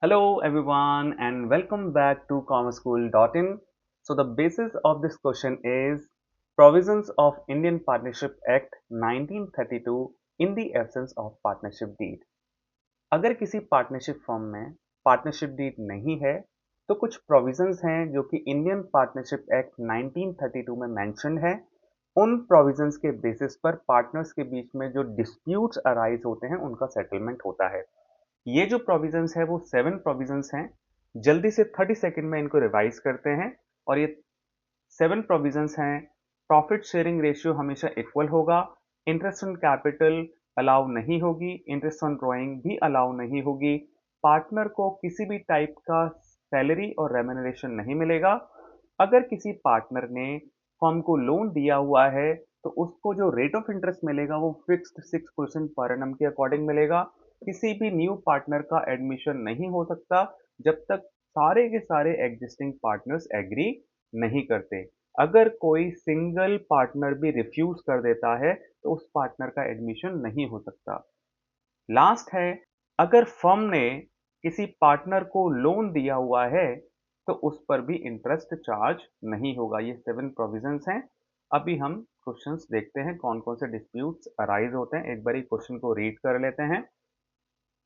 Hello everyone and welcome back to commerceschool.in. So the basis of this question is provisions of Indian Partnership Act 1932 in the absence of partnership deed. अगर किसी partnership firm में partnership deed नहीं है तो कुछ provisions हैं जो कि इंडियन पार्टनरशिप एक्ट 1932 में मेंशन है। उन प्रोविजंस के बेसिस पर पार्टनर्स के बीच में जो डिस्प्यूट्स अराइज होते हैं उनका सेटलमेंट होता है। ये जो प्रोविजंस है वो 7 प्रोविजंस हैं। जल्दी से 30 सेकंड में इनको रिवाइज करते हैं और ये 7 प्रोविजंस हैं। प्रॉफिट शेयरिंग रेशियो हमेशा इक्वल होगा। इंटरेस्ट ऑन कैपिटल अलाउ नहीं होगी। इंटरेस्ट ऑन ड्रॉइंग भी अलाउ नहीं होगी। पार्टनर को किसी भी टाइप का सैलरी और रेम्यूनरेशन नहीं मिलेगा। अगर किसी पार्टनर ने फर्म को लोन दिया हुआ है तो उसको जो रेट ऑफ इंटरेस्ट मिलेगा वो फिक्स्ड 6% पर एनम के अकॉर्डिंग मिलेगा। किसी भी न्यू पार्टनर का एडमिशन नहीं हो सकता जब तक सारे के सारे एग्जिस्टिंग पार्टनर्स एग्री नहीं करते। अगर कोई सिंगल पार्टनर भी रिफ्यूज कर देता है तो उस पार्टनर का एडमिशन नहीं हो सकता। लास्ट है, अगर फर्म ने किसी पार्टनर को लोन दिया हुआ है तो उस पर भी इंटरेस्ट चार्ज नहीं होगा। ये 7 प्रोविजंस हैं। अभी हम क्वेश्चंस देखते हैं कौन कौन से डिस्प्यूट्स अराइज होते हैं। एक बार क्वेश्चन को रीड कर लेते हैं।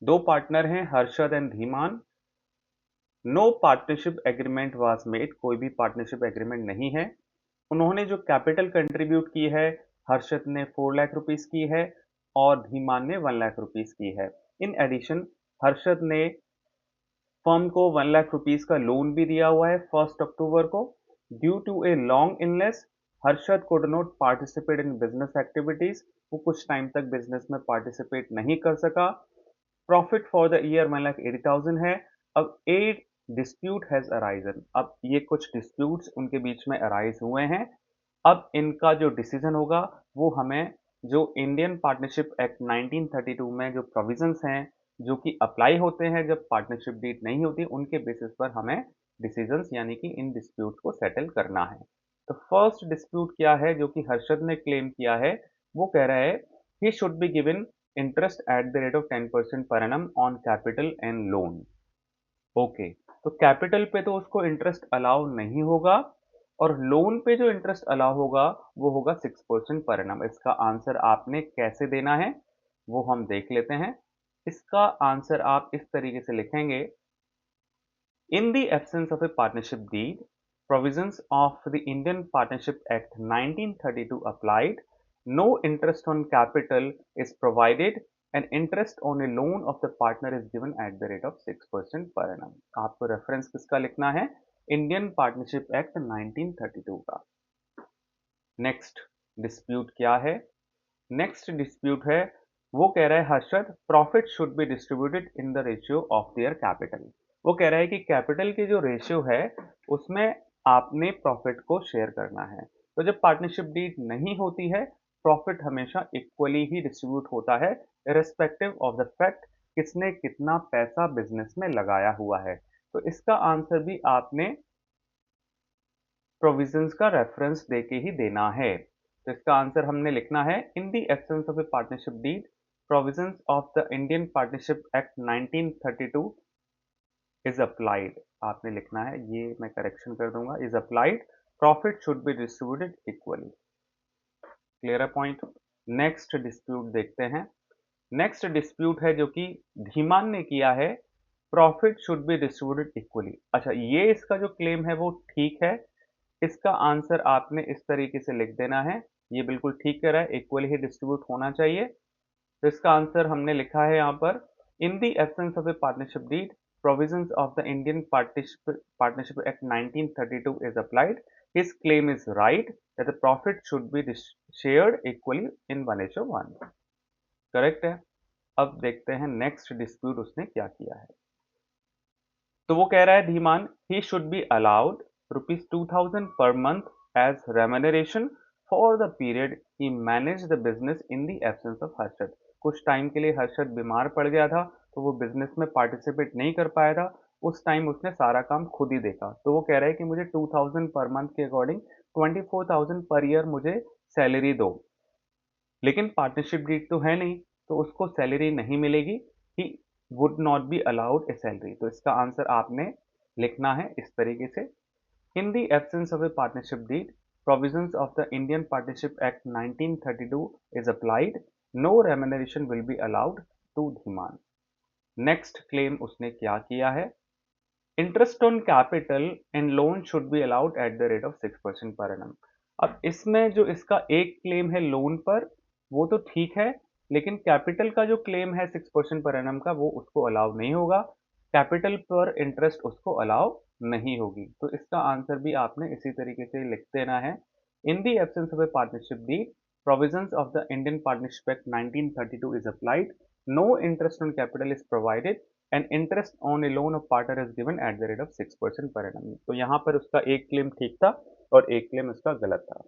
दो पार्टनर हैं Harshad and Dhiman. No partnership agreement was made. कोई भी पार्टनरशिप एग्रीमेंट नहीं है। उन्होंने जो कैपिटल कंट्रीब्यूट की है हर्षद ने 4 लाख रुपीस की है और धीमान ने 1 लाख रुपीस की है। इन एडिशन हर्षद ने फर्म को 1 लाख रुपीस का लोन भी दिया हुआ है 1 अक्टूबर को। Due to a long illness Harshad could not participate in business activities. वो कुछ टाइम तक बिजनेस में पार्टिसिपेट नहीं कर सका। प्रॉफिट फॉर द ईयर 1,80,000 है। अब ए डिस्प्यूट हैज अराइजन। अब ये कुछ डिस्प्यूट्स उनके बीच में अराइज हुए हैं। अब इनका जो डिसीजन होगा वो हमें जो इंडियन पार्टनरशिप एक्ट 1932 में जो प्रोविजंस हैं जो कि अप्लाई होते हैं जब पार्टनरशिप डीड नहीं होती उनके बेसिस पर हमें डिसीजंस यानी कि इन डिस्प्यूट को सेटल करना है। तो फर्स्ट डिस्प्यूट क्या है जो कि हर्षद ने क्लेम किया है, वो कह रहा है ही should be given interest at the rate of 10% per annum on capital and loan. Okay, तो कैपिटल पे तो उसको इंटरेस्ट अलाउ नहीं होगा और लोन पे जो इंटरेस्ट अलाउ होगा वो होगा 6% पर एनम। इसका आंसर आपने कैसे देना है वो हम देख लेते हैं। इसका आंसर आप इस तरीके से लिखेंगे। In the absence of a partnership deed, provisions of the Indian Partnership Act 1932 applied. No interest on capital is provided and interest on a loan of the partner is given at the rate of 6% per annum. आपको reference किसका लिखना है? Indian partnership act 1932 का। Next dispute क्या है? Next dispute है, वो कह रहा है Harshad profit should be distributed in the ratio of their capital. वो कह रहा है कि कैपिटल की जो रेशियो है उसमें आपने प्रॉफिट को शेयर करना है। तो जब पार्टनरशिप डीड नहीं होती है प्रॉफिट हमेशा इक्वली ही डिस्ट्रीब्यूट होता है इरेस्पेक्टिव ऑफ द फैक्ट किसने कितना पैसा बिजनेस में लगाया हुआ है। तो इसका आंसर भी आपने प्रोविजंस का रेफरेंस देके ही देना है। तो इसका आंसर हमने लिखना है in the absence of a partnership deed provisions of the Indian partnership act 1932 is applied. आपने लिखना है, ये मैं करेक्शन कर दूंगा, is applied. Profit should be distributed equally. Clear है पॉइंट। नेक्स्ट डिस्प्यूट देखते हैं। नेक्स्ट डिस्प्यूट है जो कि धीमान ने किया है, profit should be distributed equally. अच्छा, ये इसका जो क्लेम है वो ठीक है। इसका आंसर आपने इस तरीके से लिख देना है, ये बिल्कुल ठीक कह रहा है, इक्वली ही डिस्ट्रीब्यूट होना चाहिए। तो इसका आंसर हमने लिखा है यहाँ पर in the absence of a partnership deed provisions of the Indian Partnership Act 1932 is applied. His claim is right that the profit should be shared equally in 1:1। Correct है। अब देखते हैं नेक्स्ट डिस्प्यूट उसने क्या किया है। तो वो कह रहा है Dhiman he should be allowed ₹2000 per month as remuneration for the period he manage the business in the absence of Harshad. कुछ टाइम के लिए हर्षद बीमार पड़ गया था तो वो बिजनेस में पार्टिसिपेट नहीं कर पाया था। उस टाइम उसने सारा काम खुद ही देखा। तो वो कह रहा है कि मुझे 2000 पर मंथ के अकॉर्डिंग 24,000 पर ईयर मुझे सैलरी दो। लेकिन पार्टनरशिप डीड तो है नहीं तो उसको सैलरी नहीं मिलेगी। He would not be allowed a salary. तो इसका आंसर आपने लिखना है इस तरीके से, in the absence of a partnership deed, provisions of the Indian Partnership Act 1932 is applied, no remuneration will be allowed to Dhiman. Next claim उसने क्या किया है, interest on capital and loan should be allowed at the rate of 6% per annum. अब इसमें जो इसका एक claim है लोन पर वो तो ठीक है, लेकिन कैपिटल का जो क्लेम है 6% पर एनम का वो उसको अलाउ नहीं होगा, कैपिटल पर इंटरेस्ट उसको अलाउ नहीं होगी। तो इसका आंसर भी आपने इसी तरीके से लिख देना है, in the absence of a partnership deed, provisions of the Indian Partnership Act 1932 is applied, no interest on capital is provided and interest on a loan of partner is given at the rate of 6% per annum। तो यहाँ पर उसका एक claim ठीक था और एक claim उसका गलत था।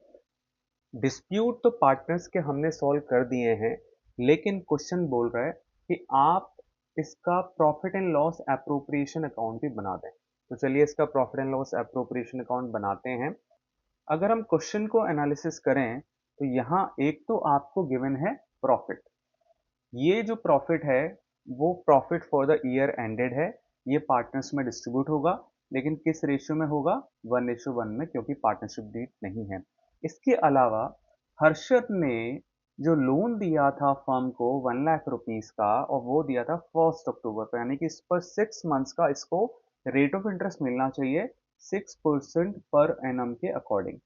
डिस्प्यूट तो पार्टनर्स के हमने सॉल्व कर दिए हैं, लेकिन क्वेश्चन बोल रहा है कि आप इसका profit and loss appropriation account भी बना दें। तो चलिए इसका profit and loss appropriation account बनाते हैं। अगर हम क्वेश्चन को एनालिसिस करें तो यहाँ एक तो आपको गिवन है प्रॉफिट, ये जो प्रॉफिट है वो profit for the year ended है, ये पार्टनर्स में डिस्ट्रीब्यूट होगा, लेकिन किस रेशियो में होगा, 1:1 में, क्योंकि पार्टनरशिप डीड नहीं है। इसके अलावा हर्षद ने जो लोन दिया था फर्म को 1 लाख रुपीस का, और वो दिया था 1 अक्टूबर पर, यानी कि इस पर 6 मंथ्स का इसको रेट ऑफ इंटरेस्ट मिलना चाहिए 6% पर एनम के अकॉर्डिंग।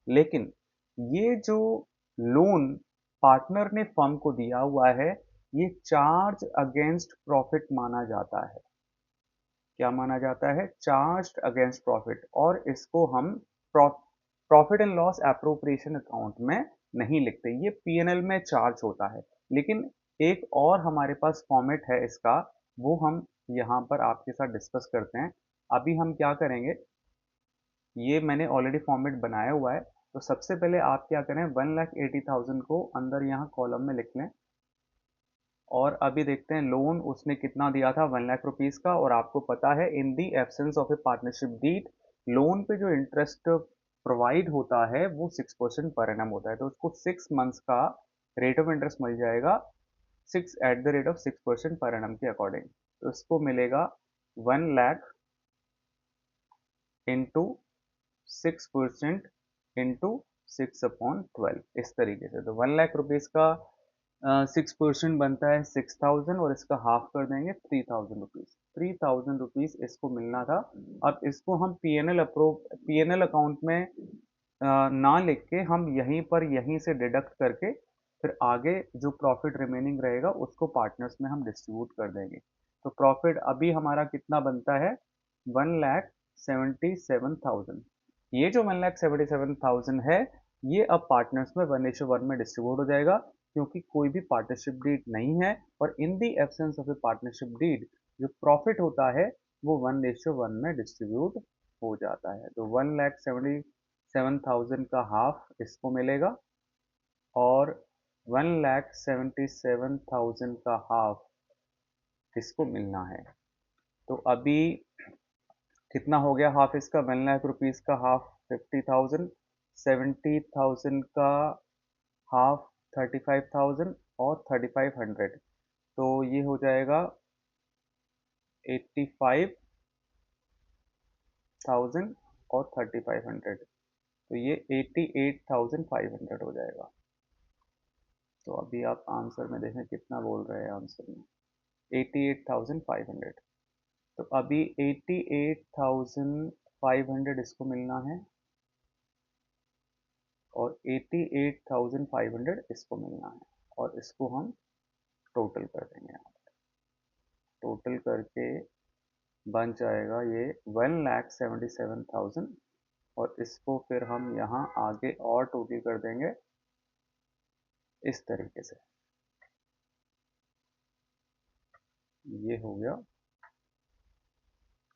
लेकिन ये जो लोन पार्टनर ने फर्म को दिया हुआ है ये चार्ज अगेंस्ट प्रॉफिट माना जाता है। क्या माना जाता है, चार्ज अगेंस्ट प्रॉफिट, और इसको हम profit and loss appropriation account में नहीं लिखते, ये पीएनएल में चार्ज होता है। लेकिन एक और हमारे पास फॉर्मेट है इसका, वो हम यहाँ पर आपके साथ डिस्कस करते हैं। अभी हम क्या करेंगे, ये मैंने ऑलरेडी फॉर्मेट बनाया हुआ है, तो सबसे पहले आप क्या करें, 1,80,000 को अंदर यहाँ कॉलम में लिख लें, और अभी देखते हैं लोन उसने कितना दिया था 1 लाख रुपीस का, और आपको पता है in the absence of a partnership deed, loan पे जो इंटरेस्ट प्रोवाइड होता है वो 6% पर एनम होता है, तो उसको 6 मंथ्स का रेट ऑफ इंटरेस्ट मिल जाएगा 6 at the rate of 6% per annum के अकॉर्डिंग। तो इसको मिलेगा 1 लाख इंटू 6% इंटू 6/12, इस तरीके से। तो 1 लाख रुपीज का 6% बनता है 6,000, और इसका हाफ कर देंगे 3,000 रुपीज। 3,000 रुपीज इसको मिलना था। अब इसको हम पीएनएल अकाउंट में ना लिख के हम यहीं पर यहीं से डिडक्ट करके फिर आगे जो प्रॉफिट रिमेनिंग रहेगा उसको पार्टनर्स में हम डिस्ट्रीब्यूट कर देंगे। तो प्रॉफिट अभी हमारा कितना बनता है, 1,77,000। ये जो 1,77,000 है ये अब पार्टनर्स में 1:1 में डिस्ट्रीब्यूट हो जाएगा, क्योंकि कोई भी पार्टनरशिप डीड नहीं है, और in the absence of a partnership deed जो प्रॉफिट होता है वो 1:1 में डिस्ट्रीब्यूट हो जाता है। तो 1,77,000 का हाफ इसको मिलेगा, और 1,77,000 का हाफ इसको मिलना है। तो अभी कितना हो गया हाफ इसका, 1 लाख रुपीज का हाफ 50,000, 70,000 का हाफ 35,000, और 3,500, तो ये हो जाएगा 85,000 और 3,500, तो ये 88,500 हो जाएगा। तो अभी आप आंसर में देखें कितना बोल रहे हैं, आंसर में 88,500। तो अभी 88,500 इसको मिलना है, और 88,500 इसको मिलना है, और इसको हम टोटल कर देंगे। यहाँ टोटल करके बन जाएगा ये 1,77,000, और इसको फिर हम यहाँ आगे और टोटल कर देंगे इस तरीके से। ये हो गया,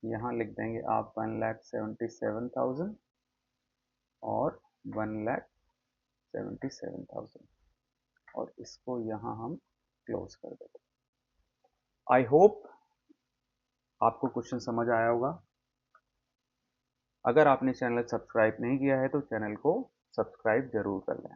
यहाँ लिख देंगे आप 1,77,000 और 1,77,000, और इसको यहाँ हम क्लोज कर देते। आई होप आपको क्वेश्चन समझ आया होगा। अगर आपने चैनल सब्सक्राइब नहीं किया है तो चैनल को सब्सक्राइब जरूर कर लें।